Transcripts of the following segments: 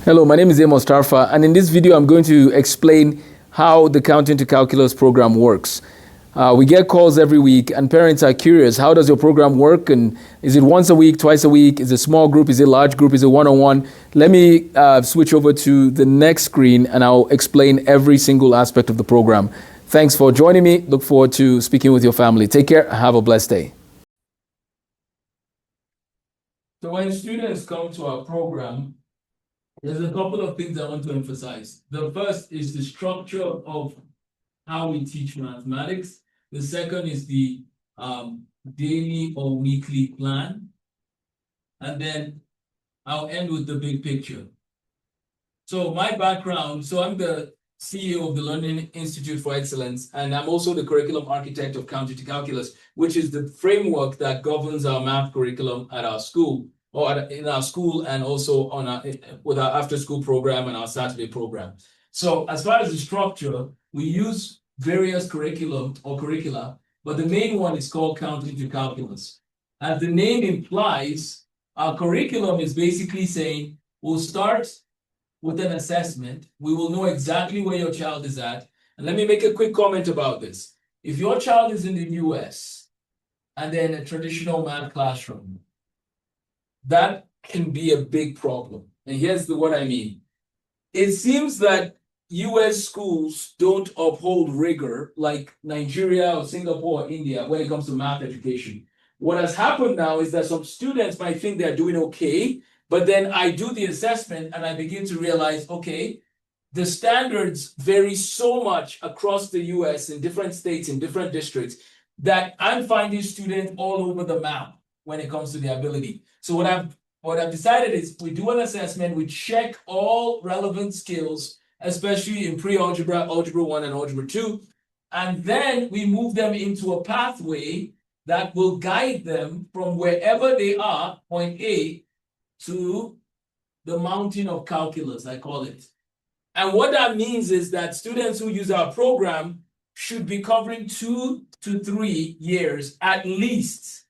Hello, my name is Amos, and in this video I'm going to explain how the Counting to Calculus program works. We get calls every week and parents are curious, how does your program work, and is it once a week, twice a week, is it small group, is it large group, is it one-on-one? Let me switch over to the next screen and I'll explain every single aspect of the program. Thanks for joining me. Look forward to speaking with your family. Take care. Have a blessed day. So when students come to our program, there's a couple of things I want to emphasize. The first is the structure of how we teach mathematics. The second is the daily or weekly plan. And then I'll end with the big picture. So my background, I'm the CEO of the Learning Institute for Excellence, and I'm also the curriculum architect of Countingtocalculus, which is the framework that governs our math curriculum at our school, or in our school, and also on with our after-school program and our Saturday program. So as far as the structure, we use various curricula, but the main one is called Countingtocalculus. As the name implies, our curriculum is basically saying we'll start with an assessment. We will know exactly where your child is at. And let me make a quick comment about this. If your child is in the US and they're in a traditional math classroom, that can be a big problem. And here's what I mean. It seems that US schools don't uphold rigor like Nigeria or Singapore or India when it comes to math education. What has happened now is that some students might think they're doing okay, but then I do the assessment and I begin to realize, okay, the standards vary so much across the US in different states, in different districts, that I'm finding students all over the map when it comes to their ability. So what I've decided is we do an assessment, we check all relevant skills, especially in pre-algebra, algebra 1 and algebra 2, and then we move them into a pathway that will guide them from wherever they are, point A, to the mountain of calculus, I call it. And what that means is that students who use our program should be covering 2 to 3 years, at least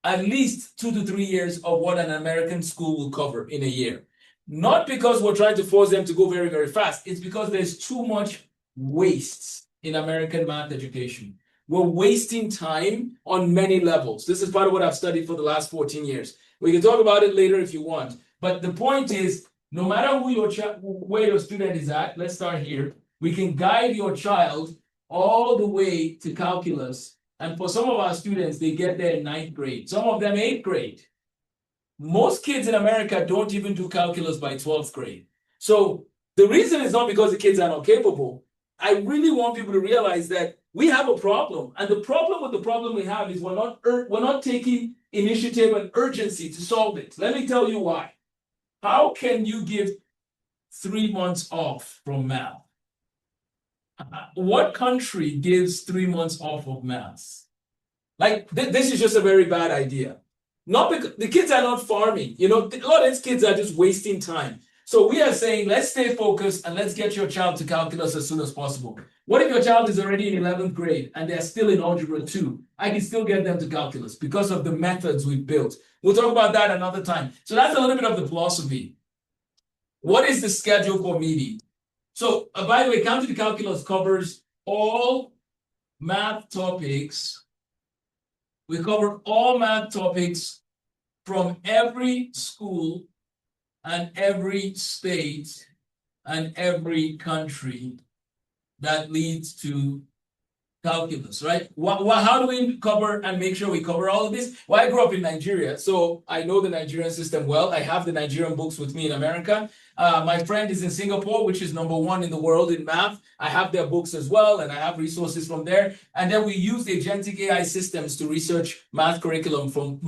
2 to 3 years of what an American school will cover in a year. Not because we're trying to force them to go very, very fast. It's because there's too much waste in American math education. We're wasting time on many levels. This is part of what I've studied for the last 14 years. We can talk about it later if you want. But the point is, no matter where your student is at, let's start here. We can guide your child all the way to calculus. And for some of our students, they get there in 9th grade. Some of them 8th grade. Most kids in America don't even do calculus by 12th grade. So the reason is not because the kids are not capable. I really want people to realize that we have a problem. And the problem we have is we're not taking initiative and urgency to solve it. Let me tell you why. How can you give 3 months off from math? What country gives 3 months off of math? Like, this is just a very bad idea. Not because the kids are not farming. You know, a lot of these kids are just wasting time. So we are saying, let's stay focused and let's get your child to calculus as soon as possible. What if your child is already in 11th grade and they're still in algebra 2? I can still get them to calculus because of the methods we've built. We'll talk about that another time. So that's a little bit of the philosophy. What is the schedule for meeting? So, by the way, Countingtocalculus covers all math topics. We cover all math topics from every school and every state and every country that leads to calculus, right? How do we cover and make sure we cover all of this? Well, I grew up in Nigeria, so I know the Nigerian system well. I have the Nigerian books with me in America. My friend is in Singapore, which is #1 in the world in math. I have their books as well, and I have resources from there. And then we use agentic AI systems to research math curriculum from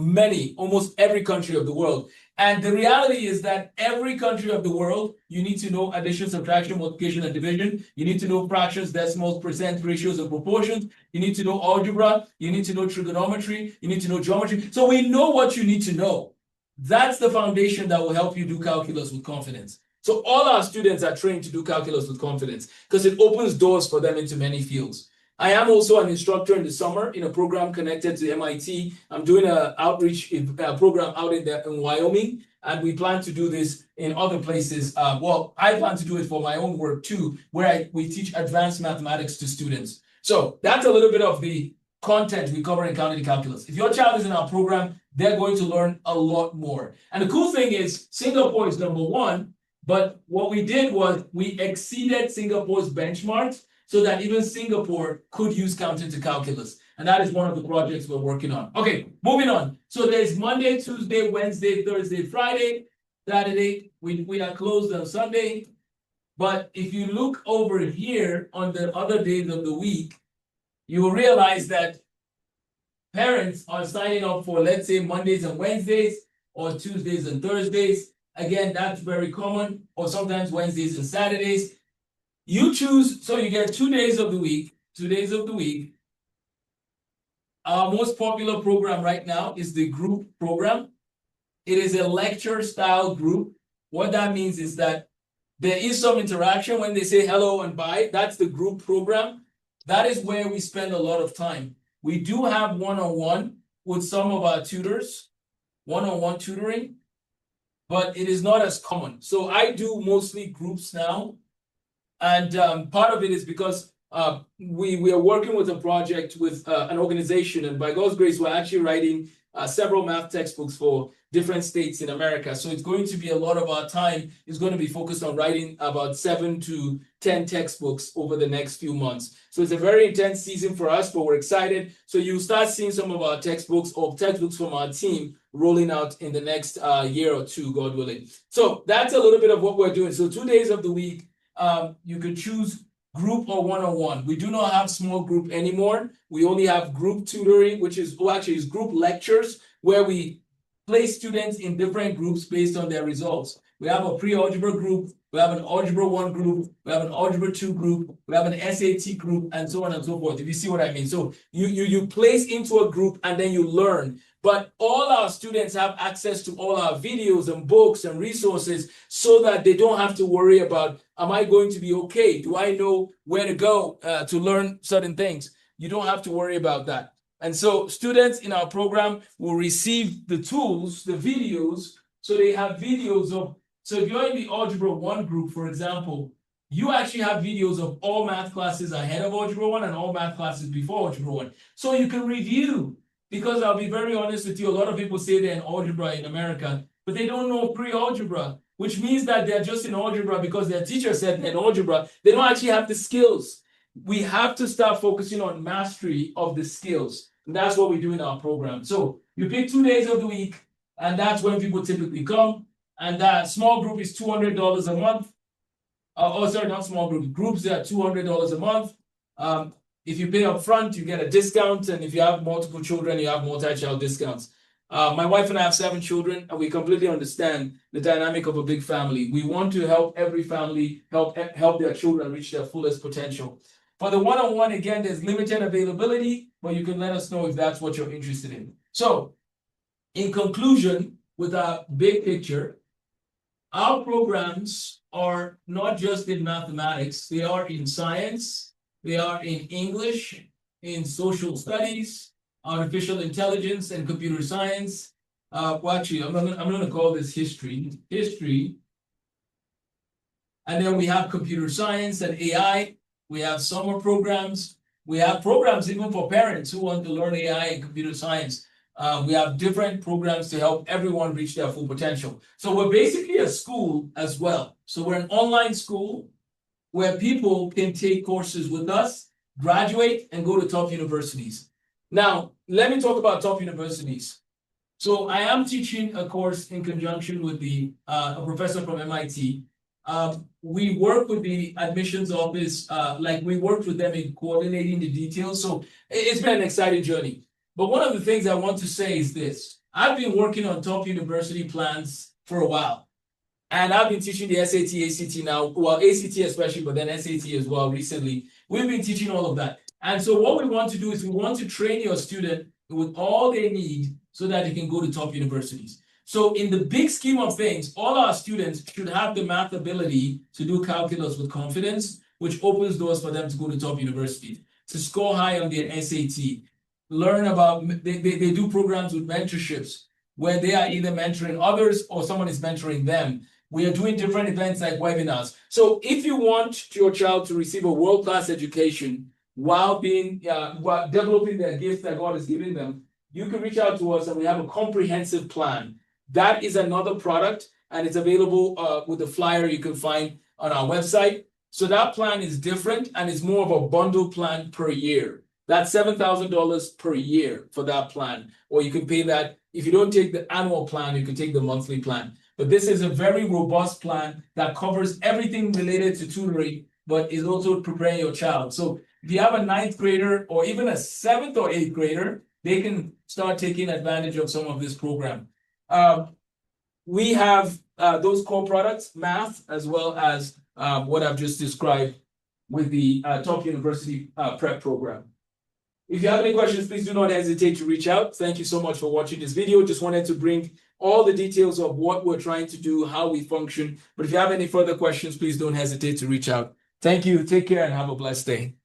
almost every country of the world. And the reality is that every country of the world, you need to know addition, subtraction, multiplication, and division. You need to know fractions, decimals, percent, ratios, and proportions. You need to know algebra. You need to know trigonometry. You need to know geometry. So we know what you need to know. That's the foundation that will help you do calculus with confidence. So all our students are trained to do calculus with confidence because it opens doors for them into many fields. I am also an instructor in the summer in a program connected to MIT. I'm doing an outreach program out in Wyoming, and we plan to do this in other places. Well, I plan to do it for my own work too, where we teach advanced mathematics to students. So that's a little bit of the content we cover in Counting Calculus. If your child is in our program, they're going to learn a lot more. And the cool thing is Singapore is number one, but what we did was we exceeded Singapore's benchmarks so that even Singapore could use Countingtocalculus. And that is one of the projects we're working on. Okay, moving on. So there's Monday, Tuesday, Wednesday, Thursday, Friday, Saturday. We are closed on Sunday. But if you look over here on the other days of the week, you will realize that parents are signing up for, let's say, Mondays and Wednesdays or Tuesdays and Thursdays. Again, that's very common, or sometimes Wednesdays and Saturdays. You choose, so you get 2 days of the week, 2 days of the week. Our most popular program right now is the group program. It is a lecture style group. What that means is that there is some interaction when they say hello and bye. That's the group program. That is where we spend a lot of time. We do have one-on-one with some of our tutors, one-on-one tutoring, but it is not as common. So I do mostly groups now. And part of it is because we are working with a project with an organization, and by God's grace, we're actually writing several math textbooks for different states in America. So it's going to be a lot of our time is going to be focused on writing about 7 to 10 textbooks over the next few months. So it's a very intense season for us, but we're excited. So you'll start seeing some of our textbooks or textbooks from our team rolling out in the next year or two, God willing. So that's a little bit of what we're doing. So 2 days of the week, you can choose group or one-on-one. We do not have small group anymore. We only have group tutoring, which is, well, actually is group lectures, where we place students in different groups based on their results. We have a pre-algebra group, we have an algebra 1 group, we have an algebra 2 group, we have an SAT group, and so on and so forth, if you see what I mean. So you place into a group and then you learn. But all our students have access to all our videos and books and resources so that they don't have to worry about, am I going to be okay? Do I know where to go to learn certain things? You don't have to worry about that. And so students in our program will receive the tools, the videos, so they have videos of, so if you're in the Algebra 1 group, for example, you actually have videos of all math classes ahead of Algebra 1 and all math classes before Algebra 1. So you can review, because I'll be very honest with you, a lot of people say they're in algebra in America, but they don't know pre-algebra, which means that they're just in algebra because their teacher said they're in algebra. They don't actually have the skills. We have to start focusing on mastery of the skills. And that's what we do in our program. So you pick 2 days of the week, and that's when people typically come. And that small group is $200 a month. Sorry, not small group. Groups are $200 a month. If you pay up front, you get a discount. And if you have multiple children, you have multi-child discounts. My wife and I have 7 children, and we completely understand the dynamic of a big family. We want to help every family help their children reach their fullest potential. For the one-on-one, again, there's limited availability, but you can let us know if that's what you're interested in. So, in conclusion, with our big picture, our programs are not just in mathematics, they are in science, they are in English, in social studies, artificial intelligence, and computer science. Well, actually, I'm going to call this history. And then we have computer science and AI. We have summer programs. We have programs even for parents who want to learn AI and computer science. We have different programs to help everyone reach their full potential. So we're basically a school as well. So we're an online school where people can take courses with us, graduate, and go to top universities. Now, let me talk about top universities. So I am teaching a course in conjunction with a professor from MIT. We work with the admissions office, like we worked with them in coordinating the details. So it's been an exciting journey. But one of the things I want to say is this. I've been working on top university plans for a while. And I've been teaching the SAT, ACT now, well, ACT especially, but then SAT as well recently. We've been teaching all of that. And so what we want to do is we want to train your student with all they need so that they can go to top universities. So in the big scheme of things, all our students should have the math ability to do calculus with confidence, which opens doors for them to go to top universities. to score high on their SAT. Learn about, they do programs with mentorships where they are either mentoring others or someone is mentoring them. We are doing different events like webinars. So if you want your child to receive a world-class education while developing their gifts that God has given them, you can reach out to us and we have a comprehensive plan. That is another product and it's available with the flyer you can find on our website. So that plan is different and it's more of a bundle plan per year. That's $7,000 per year for that plan. Or you can pay that. If you don't take the annual plan, you can take the monthly plan. But this is a very robust plan that covers everything related to tutoring, but is also preparing your child. So if you have a 9th grader or even a 7th or 8th grader, they can start taking advantage of some of this program. We have those core products, math, as well as what I've just described with the Top University Prep program. If you have any questions, please do not hesitate to reach out. Thank you so much for watching this video. Just wanted to bring all the details of what we're trying to do, how we function. But if you have any further questions, please don't hesitate to reach out. Thank you. Take care and have a blessed day.